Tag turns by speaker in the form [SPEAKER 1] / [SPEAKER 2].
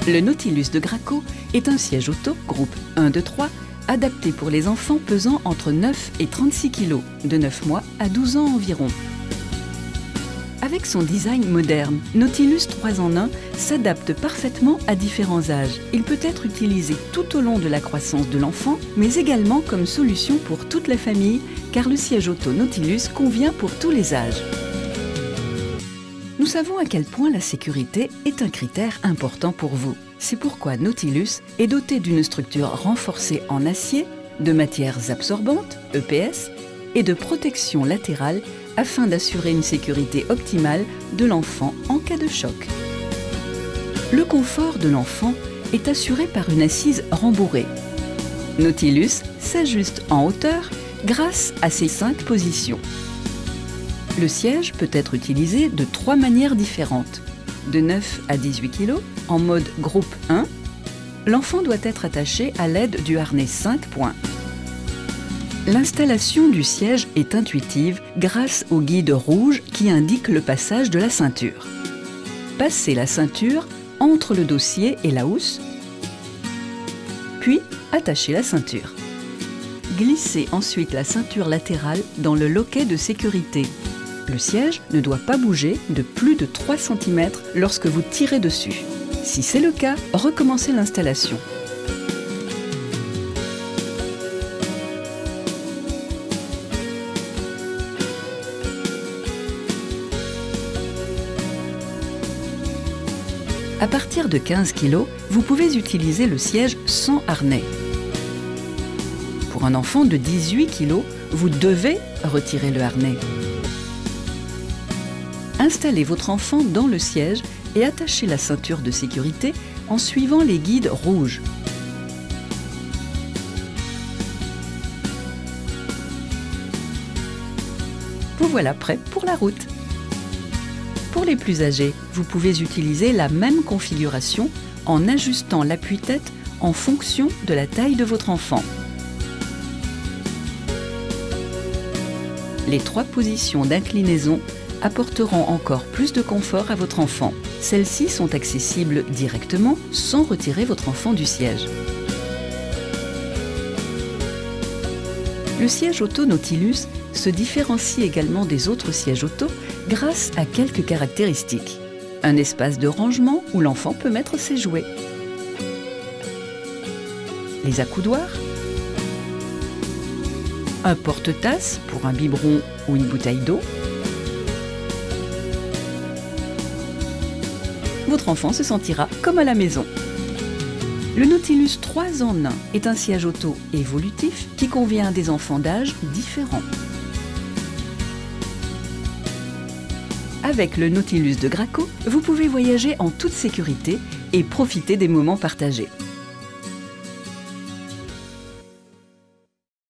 [SPEAKER 1] Le Nautilus de Graco est un siège auto, groupe 1 de 3, adapté pour les enfants pesant entre 9 et 36 kg, de 9 mois à 12 ans environ. Avec son design moderne, Nautilus 3 en 1 s'adapte parfaitement à différents âges. Il peut être utilisé tout au long de la croissance de l'enfant, mais également comme solution pour toute la famille, car le siège auto Nautilus convient pour tous les âges. Nous savons à quel point la sécurité est un critère important pour vous. C'est pourquoi Nautilus est doté d'une structure renforcée en acier, de matières absorbantes, EPS, et de protection latérale afin d'assurer une sécurité optimale de l'enfant en cas de choc. Le confort de l'enfant est assuré par une assise rembourrée. Nautilus s'ajuste en hauteur grâce à ses 5 positions. Le siège peut être utilisé de 3 manières différentes. De 9 à 18 kg, en mode groupe 1, l'enfant doit être attaché à l'aide du harnais 5 points. L'installation du siège est intuitive grâce au guide rouge qui indique le passage de la ceinture. Passez la ceinture entre le dossier et la housse, puis attachez la ceinture. Glissez ensuite la ceinture latérale dans le loquet de sécurité. Le siège ne doit pas bouger de plus de 3 cm lorsque vous tirez dessus. Si c'est le cas, recommencez l'installation. À partir de 15 kg, vous pouvez utiliser le siège sans harnais. Pour un enfant de 18 kg, vous devez retirer le harnais. Installez votre enfant dans le siège et attachez la ceinture de sécurité en suivant les guides rouges. Vous voilà prêt pour la route. Pour les plus âgés, vous pouvez utiliser la même configuration en ajustant l'appui-tête en fonction de la taille de votre enfant. Les 3 positions d'inclinaison apporteront encore plus de confort à votre enfant. Celles-ci sont accessibles directement sans retirer votre enfant du siège. Le siège auto Nautilus se différencie également des autres sièges auto grâce à quelques caractéristiques. Un espace de rangement où l'enfant peut mettre ses jouets. Les accoudoirs. Un porte-tasse pour un biberon ou une bouteille d'eau. Votre enfant se sentira comme à la maison. Le Nautilus 3 en 1 est un siège auto évolutif qui convient à des enfants d'âge différents. Avec le Nautilus de Graco, vous pouvez voyager en toute sécurité et profiter des moments partagés.